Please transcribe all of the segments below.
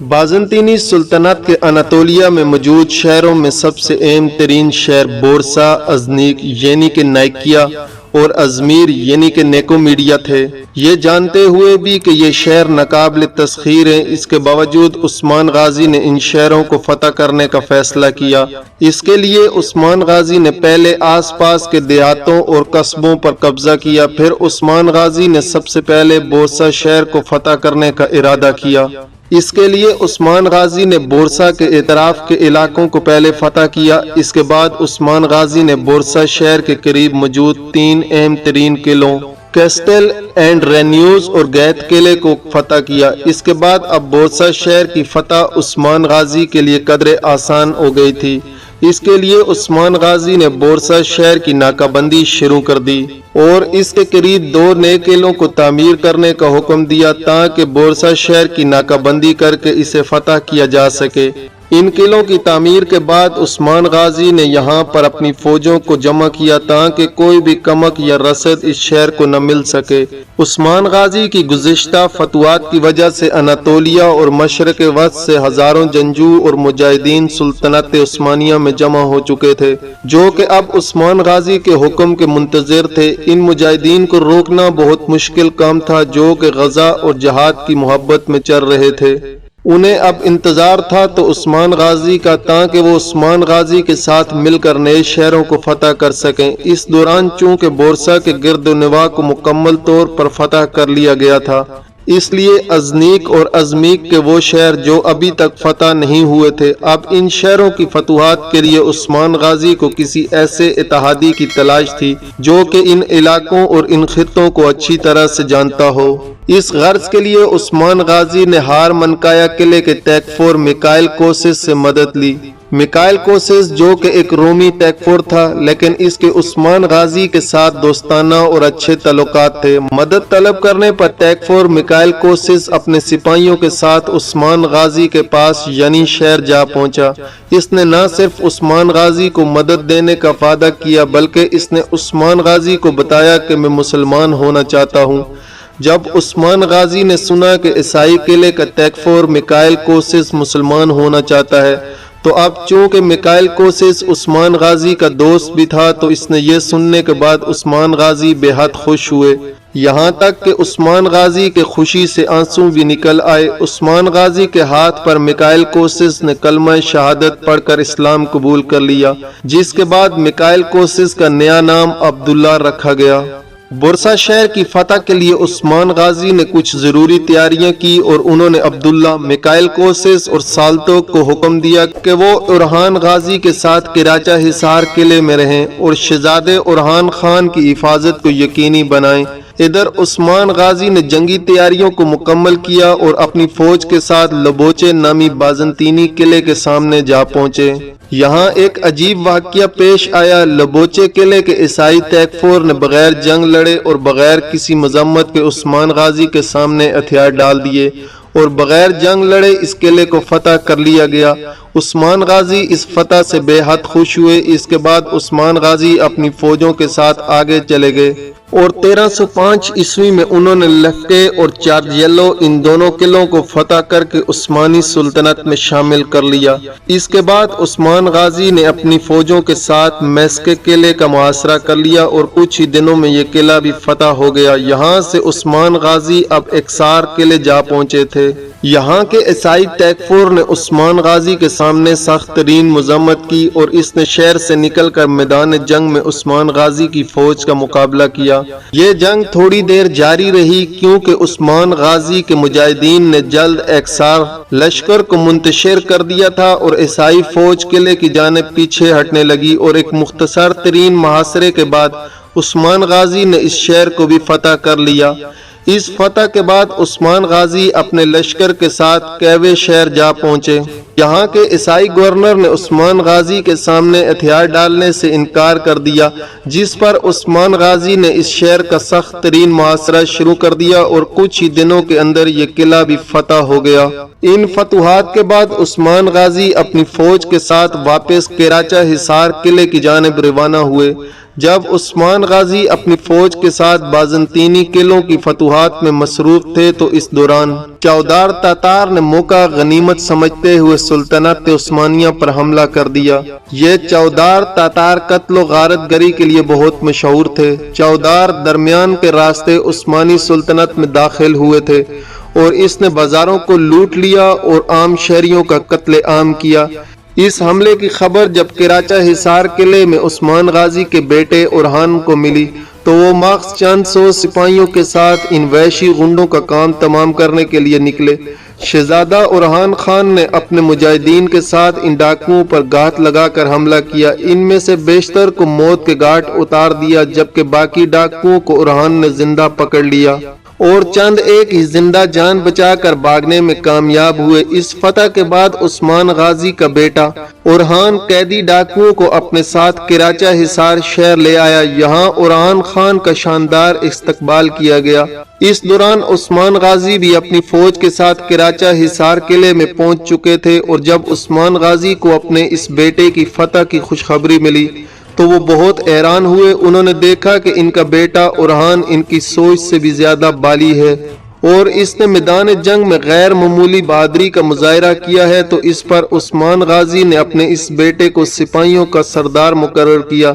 بازنطینی سلطنت کے اناطولیہ میں موجود شہروں میں سب سے اہم ترین شہر بورسا، ازنیک یعنی کہ نائکیا اور ازمیر یعنی کہ نیکومیڈیا تھے۔ یہ جانتے ہوئے بھی کہ یہ شہر ناقابل تسخیر ہیں، اس کے باوجود عثمان غازی نے ان شہروں کو فتح کرنے کا فیصلہ کیا۔ اس کے لیے عثمان غازی نے پہلے آس پاس کے دیہاتوں اور قصبوں پر قبضہ کیا، پھر عثمان غازی نے سب سے پہلے بورسا شہر کو فتح کرنے کا ارادہ کیا۔ اس کے لیے عثمان غازی نے بورسا کے اطراف کے علاقوں کو پہلے فتح کیا۔ اس کے بعد عثمان غازی نے بورسا شہر کے قریب موجود 3 اہم ترین قلعوں کیسٹل اینڈ رینیوز اور گیت قلعے کو فتح کیا۔ اس کے بعد اب بورسا شہر کی فتح عثمان غازی کے لیے قدرے آسان ہو گئی تھی۔ اس کے لیے عثمان غازی نے بورسا شہر کی ناکہ بندی شروع کر دی اور اس کے قریب 2 نئے قلعوں کو تعمیر کرنے کا حکم دیا تاکہ بورسا شہر کی ناکہ بندی کر کے اسے فتح کیا جا سکے۔ ان قلعوں کی تعمیر کے بعد عثمان غازی نے یہاں پر اپنی فوجوں کو جمع کیا تاکہ کوئی بھی کمک یا رسد اس شہر کو نہ مل سکے۔ عثمان غازی کی گزشتہ فتوحات کی وجہ سے اناطولیہ اور مشرق وسط سے ہزاروں جنگجو اور مجاہدین سلطنت عثمانیہ میں جمع ہو چکے تھے، جو کہ اب عثمان غازی کے حکم کے منتظر تھے۔ ان مجاہدین کو روکنا بہت مشکل کام تھا، جو کہ غزہ اور جہاد کی محبت میں چل رہے تھے۔ انہیں اب انتظار تھا تو عثمان غازی کا تاکہ وہ عثمان غازی کے ساتھ مل کر نئے شہروں کو فتح کر سکیں۔ اس دوران چونکہ بورسا کے گرد و نواح کو مکمل طور پر فتح کر لیا گیا تھا، اس لیے ازنیک اور ازمیک کے وہ شہر جو ابھی تک فتح نہیں ہوئے تھے، اب ان شہروں کی فتوحات کے لیے عثمان غازی کو کسی ایسے اتحادی کی تلاش تھی جو کہ ان علاقوں اور ان خطوں کو اچھی طرح سے جانتا ہو۔ اس غرض کے لیے عثمان غازی نے ہار منکایا قلعے کے تیکفور میکائل کوسس سے مدد لی۔ میکائل کوسس جو کہ ایک رومی تیکفور تھا، لیکن اس کے عثمان غازی کے ساتھ دوستانہ اور اچھے تعلقات تھے۔ مدد طلب کرنے پر تیکفور میکائل کوسس اپنے سپاہیوں کے ساتھ عثمان غازی کے پاس یعنی شہر جا پہنچا۔ اس نے نہ صرف عثمان غازی کو مدد دینے کا وعدہ کیا بلکہ اس نے عثمان غازی کو بتایا کہ میں مسلمان ہونا چاہتا ہوں۔ جب عثمان غازی نے سنا کہ عیسائی قلعے کا تیکفور میکائل کوسس مسلمان ہونا چاہتا ہے تو اب چونکہ میکائل کوسس عثمان غازی کا دوست بھی تھا تو اس نے یہ سننے کے بعد عثمان غازی بے حد خوش ہوئے، یہاں تک کہ عثمان غازی کے خوشی سے آنسو بھی نکل آئے۔ عثمان غازی کے ہاتھ پر میکائل کوسس نے کلمہ شہادت پڑھ کر اسلام قبول کر لیا، جس کے بعد میکائل کوسس کا نیا نام عبداللہ رکھا گیا۔ بورسا شہر کی فتح کے لیے عثمان غازی نے کچھ ضروری تیاریاں کی اور انہوں نے عبداللہ، میکائل کوسس اور سالتوک کو حکم دیا کہ وہ اورحان غازی کے ساتھ کراچہ حصار قلعے میں رہیں اور شہزادے اورحان خان کی حفاظت کو یقینی بنائیں۔ ادھر عثمان غازی نے جنگی تیاریوں کو مکمل کیا اور اپنی فوج کے ساتھ لبوچے نامی بازنطینی قلعے کے سامنے جا پہنچے۔ یہاں ایک عجیب واقعہ پیش آیا۔ لبوچے قلعے کے عیسائی تیکفور نے بغیر جنگ لڑے اور بغیر کسی مذمت کے عثمان غازی کے سامنے ہتھیار ڈال دیے اور بغیر جنگ لڑے اس قلعے کو فتح کر لیا گیا۔ عثمان غازی اس فتح سے بے حد خوش ہوئے۔ اس کے بعد عثمان غازی اپنی فوجوں کے ساتھ آگے چلے گئے اور 1305 عیسوی میں انہوں نے لفکے اور چارجیلو ان دونوں قلعوں کو فتح کر کے عثمانی سلطنت میں شامل کر لیا۔ اس کے بعد عثمان غازی نے اپنی فوجوں کے ساتھ میسکے قلعے کا محاصرہ کر لیا اور کچھ ہی دنوں میں یہ قلعہ بھی فتح ہو گیا۔ یہاں سے عثمان غازی اب ایکسار قلعے جا پہنچے تھے۔ یہاں کے عیسائی تیکفور نے عثمان غازی کے سامنے سخت ترین مذمت کی اور اس نے شہر سے نکل کر میدان جنگ میں عثمان غازی کی فوج کا مقابلہ کیا۔ یہ جنگ تھوڑی دیر جاری رہی کیونکہ عثمان غازی کے مجاہدین نے جلد ایکسار لشکر کو منتشر کر دیا تھا اور عیسائی فوج قلعے کی جانب پیچھے ہٹنے لگی اور ایک مختصر ترین محاصرے کے بعد عثمان غازی نے اس شہر کو بھی فتح کر لیا۔ اس فتح کے بعد عثمان غازی اپنے لشکر کے ساتھ کیوے شہر جا پہنچے۔ یہاں کے عیسائی گورنر نے عثمان غازی کے سامنے ہتھیار ڈالنے سے انکار کر دیا، جس پر عثمان غازی نے اس شہر کا سخت ترین محاصرہ شروع کر دیا اور کچھ ہی دنوں کے اندر یہ قلعہ بھی فتح ہو گیا۔ ان فتوحات کے بعد عثمان غازی اپنی فوج کے ساتھ واپس کراچہ حصار قلعے کی جانب روانہ ہوئے۔ جب عثمان غازی اپنی فوج کے ساتھ بازنطینی قلعوں کی فتوحات میں مصروف تھے تو اس دوران چودار تاتار نے موقع غنیمت سمجھتے ہوئے سلطنت عثمانیہ پر حملہ کر دیا۔ یہ چودار تاتار قتل و غارت گری کے لیے بہت مشہور تھے۔ چودار درمیان کے راستے عثمانی سلطنت میں داخل ہوئے تھے اور اس نے بازاروں کو لوٹ لیا اور عام شہریوں کا قتل عام کیا۔ اس حملے کی خبر جب کراچا حصار قلعے میں عثمان غازی کے بیٹے اورحان کو ملی تو وہ مخص چند سو سپاہیوں کے ساتھ ان وحشی غنڈوں کا کام تمام کرنے کے لیے نکلے۔ شہزادہ اورحان خان نے اپنے مجاہدین کے ساتھ ان ڈاکوؤں پر گھات لگا کر حملہ کیا۔ ان میں سے بیشتر کو موت کے گھاٹ اتار دیا جبکہ باقی ڈاکوؤں کو اورحان نے زندہ پکڑ لیا اور چند ایک ہی زندہ جان بچا کر بھاگنے میں کامیاب ہوئے۔ اس فتح کے بعد عثمان غازی کا بیٹا اورحان قیدی ڈاکوؤں کو اپنے ساتھ کراچا حصار شہر لے آیا۔ یہاں اورحان خان کا شاندار استقبال کیا گیا۔ اس دوران عثمان غازی بھی اپنی فوج کے ساتھ کراچا حصار قلعے میں پہنچ چکے تھے اور جب عثمان غازی کو اپنے اس بیٹے کی فتح کی خوشخبری ملی تو وہ بہت حیران ہوئے۔ انہوں نے دیکھا کہ ان کا بیٹا اورحان ان کی سوچ سے بھی زیادہ بالی ہے اور اس نے میدان جنگ میں غیر معمولی بہادری کا مظاہرہ کیا ہے، تو اس پر عثمان غازی نے اپنے اس بیٹے کو سپاہیوں کا سردار مقرر کیا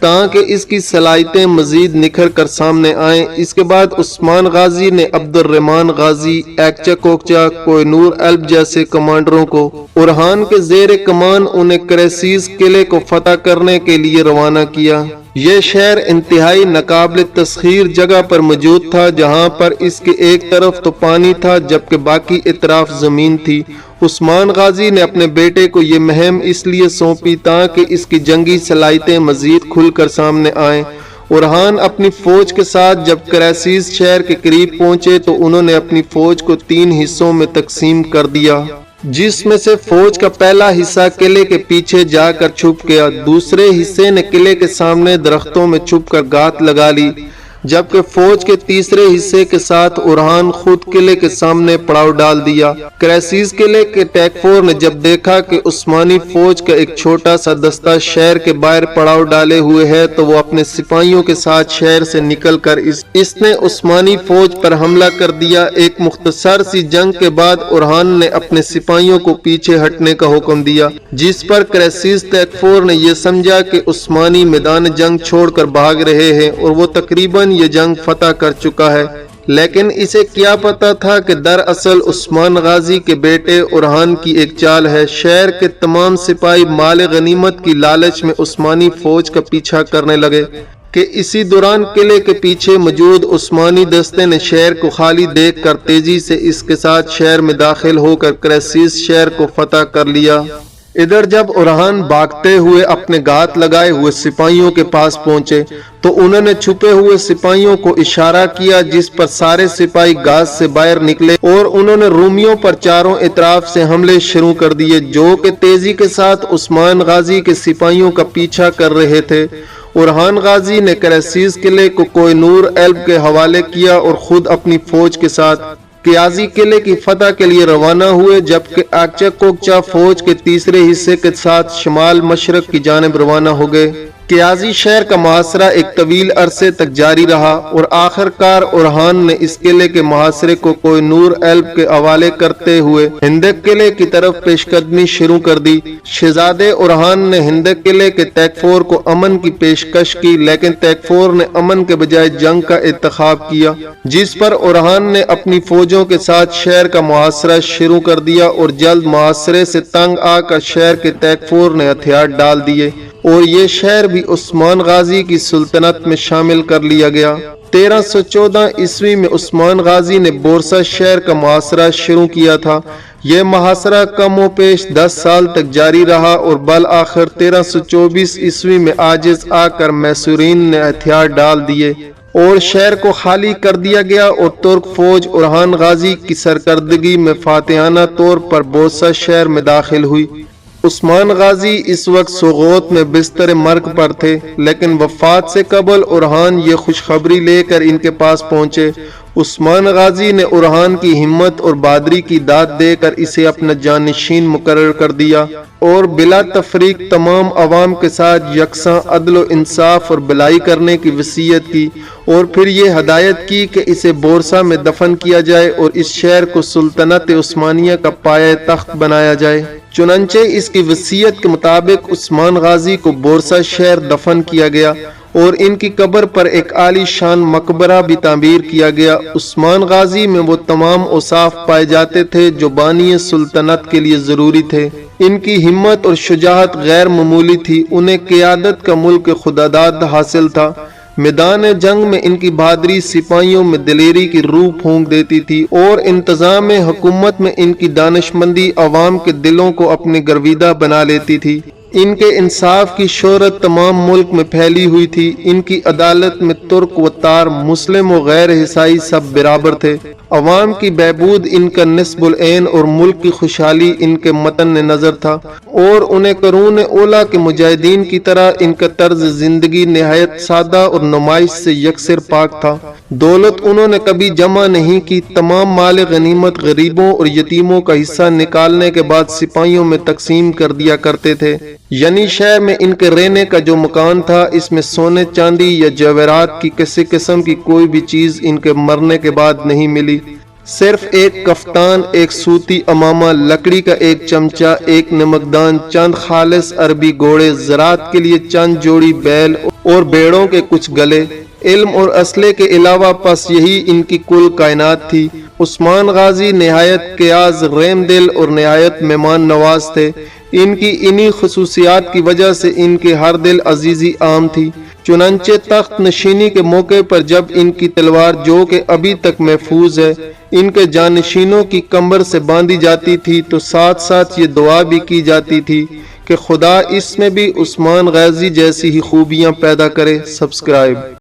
تاکہ اس کی صلاحیتیں مزید نکھر کر سامنے آئیں۔ اس کے بعد عثمان غازی نے عبد الرحمن غازی، ایکچا کوکچا، کوہ نور الب جیسے کمانڈروں کو اورحان کے زیر کمان انہیں کریسیس قلعے کو فتح کرنے کے لیے روانہ کیا۔ یہ شہر انتہائی ناقابل تسخیر جگہ پر موجود تھا جہاں پر اس کے ایک طرف تو پانی تھا جبکہ باقی اطراف زمین تھی۔ عثمان غازی نے اپنے بیٹے کو یہ مہم اس لیے سونپی تاکہ اس کی جنگی صلاحیتیں مزید کھل کر سامنے آئیں۔ اورحان اپنی فوج کے ساتھ جب کریسیس شہر کے قریب پہنچے تو انہوں نے اپنی فوج کو 3 حصوں میں تقسیم کر دیا، جس میں سے فوج کا پہلا حصہ قلعے کے پیچھے جا کر چھپ گیا، دوسرے حصے نے قلعے کے سامنے درختوں میں چھپ کر گھات لگا لی، جبکہ فوج کے تیسرے حصے کے ساتھ اورحان خود قلعے کے سامنے پڑاؤ ڈال دیا۔ کریسیس قلعے کے ٹیکفور نے جب دیکھا کہ عثمانی فوج کا ایک چھوٹا سا دستہ شہر کے باہر پڑاؤ ڈالے ہوئے ہے تو وہ اپنے سپاہیوں کے ساتھ شہر سے نکل کر اس نے عثمانی فوج پر حملہ کر دیا۔ ایک مختصر سی جنگ کے بعد اورحان نے اپنے سپاہیوں کو پیچھے ہٹنے کا حکم دیا، جس پر کریسیس ٹیکفور نے یہ سمجھا کہ عثمانی میدان جنگ چھوڑ کر بھاگ رہے ہیں اور وہ تقریباً یہ جنگ فتح کر چکا ہے، لیکن اسے کیا پتا تھا کہ دراصل عثمان غازی کے بیٹے اورحان کی ایک چال ہے۔ شہر کے تمام سپاہی مال غنیمت کی لالچ میں عثمانی فوج کا پیچھا کرنے لگے کہ اسی دوران قلعے کے پیچھے موجود عثمانی دستے نے شہر کو خالی دیکھ کر تیزی سے اس کے ساتھ شہر میں داخل ہو کر کریسیس شہر کو فتح کر لیا۔ ادھر جب اورحان بھاگتے ہوئے اپنے گھات لگائے ہوئے سپاہیوں کے پاس پہنچے تو انہوں نے چھپے ہوئے سپاہیوں کو اشارہ کیا، جس پر سارے سپاہی گھات سے باہر نکلے اور انہوں نے رومیوں پر چاروں اطراف سے حملے شروع کر دیے جو کہ تیزی کے ساتھ عثمان غازی کے سپاہیوں کا پیچھا کر رہے تھے۔ اورحان غازی نے کریسیس قلعے کو کوہ نور الب کے حوالے کیا اور خود اپنی فوج کے ساتھ قیازی قلعے کی فتح کے لیے روانہ ہوئے، جبکہ ایکچا کوکچا فوج کے تیسرے حصے کے ساتھ شمال مشرق کی جانب روانہ ہو گئے۔ قیازی شہر کا محاصرہ ایک طویل عرصے تک جاری رہا اور آخر کار اورحان نے اس قلعے کے محاصرے کو کوہ نور الب کے حوالے کرتے ہوئے ہندک قلعے کی طرف پیش قدمی شروع کر دی۔ شہزادے اورحان نے ہندک قلعے کے تیکفور کو امن کی پیشکش کی، لیکن تیکفور نے امن کے بجائے جنگ کا انتخاب کیا، جس پر اورحان نے اپنی فوجوں کے ساتھ شہر کا محاصرہ شروع کر دیا اور جلد محاصرے سے تنگ آ کر شہر کے تیکفور نے ہتھیار ڈال دیے اور یہ شہر بھی عثمان غازی کی سلطنت میں شامل کر لیا گیا۔ 1314 عیسوی میں عثمان غازی نے بورسا شہر کا محاصرہ شروع کیا تھا۔ یہ محاصرہ کم و پیش 10 سال تک جاری رہا اور بالآخر 1324 عیسوی میں عاجز آ کر میسورین نے ہتھیار ڈال دیے اور شہر کو خالی کر دیا گیا اور ترک فوج اورحان غازی کی سرکردگی میں فاتحانہ طور پر بورسا شہر میں داخل ہوئی۔ عثمان غازی اس وقت سوغوت میں بستر مرگ پر تھے، لیکن وفات سے قبل اورحان یہ خوشخبری لے کر ان کے پاس پہنچے۔ عثمان غازی نے ارحان کی ہمت اور بہادری کی داد دے کر اسے اپنا جانشین مقرر کر دیا اور بلا تفریق تمام عوام کے ساتھ یکساں عدل و انصاف اور بھلائی کرنے کی وصیت کی، اور پھر یہ ہدایت کی کہ اسے بورسا میں دفن کیا جائے اور اس شہر کو سلطنت عثمانیہ کا پایہ تخت بنایا جائے۔ چنانچہ اس کی وصیت کے مطابق عثمان غازی کو بورسا شہر دفن کیا گیا اور ان کی قبر پر ایک عالی شان مقبرہ بھی تعمیر کیا گیا۔ عثمان غازی میں وہ تمام اوصاف پائے جاتے تھے جو بانی سلطنت کے لیے ضروری تھے۔ ان کی ہمت اور شجاعت غیر معمولی تھی، انہیں قیادت کا ملک خداداد حاصل تھا۔ میدان جنگ میں ان کی بہادری سپاہیوں میں دلیری کی روح پھونک دیتی تھی اور انتظام حکومت میں ان کی دانشمندی عوام کے دلوں کو اپنی گرویدہ بنا لیتی تھی۔ ان کے انصاف کی شہرت تمام ملک میں پھیلی ہوئی تھی۔ ان کی عدالت میں ترک و تار، مسلم و غیر عیسائی سب برابر تھے۔ عوام کی بہبود ان کا نصب العین اور ملک کی خوشحالی ان کے متن نظر تھا، اور انہیں قرون اولیٰ کے مجاہدین کی طرح ان کا طرز زندگی نہایت سادہ اور نمائش سے یکسر پاک تھا۔ دولت انہوں نے کبھی جمع نہیں کی، تمام مال غنیمت غریبوں اور یتیموں کا حصہ نکالنے کے بعد سپاہیوں میں تقسیم کر دیا کرتے تھے۔ یعنی شہر میں ان کے رہنے کا جو مکان تھا، اس میں سونے چاندی یا جواہرات کی کسی قسم کی کوئی بھی چیز ان کے مرنے کے بعد نہیں ملی۔ صرف ایک کفتان، ایک سوتی امامہ، لکڑی کا ایک چمچہ، ایک نمکدان، چند خالص عربی گھوڑے، زراعت کے لیے چند جوڑی بیل اور بیڑوں کے کچھ گلے، علم اور اسلحے کے علاوہ بس یہی ان کی کل کائنات تھی۔ عثمان غازی نہایت قیاض، رحم دل اور نہایت مہمان نواز تھے۔ ان کی انہی خصوصیات کی وجہ سے ان کے ہر دل عزیزی عام تھی۔ چنانچہ تخت نشینی کے موقع پر جب ان کی تلوار، جو کہ ابھی تک محفوظ ہے، ان کے جانشینوں کی کمر سے باندھی جاتی تھی تو ساتھ ساتھ یہ دعا بھی کی جاتی تھی کہ خدا اس میں بھی عثمان غازی جیسی ہی خوبیاں پیدا کرے۔ سبسکرائب